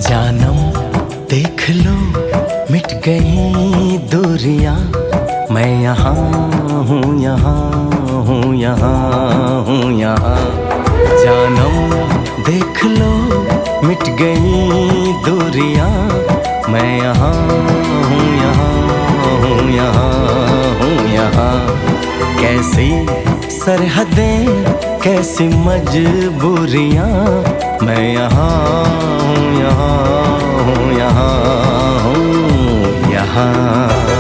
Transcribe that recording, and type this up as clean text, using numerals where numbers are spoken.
जानम देख लो मिट गई दूरियां, मैं यहाँ हूँ, यहाँ हूँ, यहाँ हूँ, यहाँ। जानम देख लो मिट गई दूरियां, मैं यहाँ हूँ, यहाँ हूँ, यहाँ हूँ, यहाँ। कैसी सरहदें कैसी मजबूरियां, मैं यहाँ हूँ, यहाँ हूँ, यहाँ हूँ, यहाँ।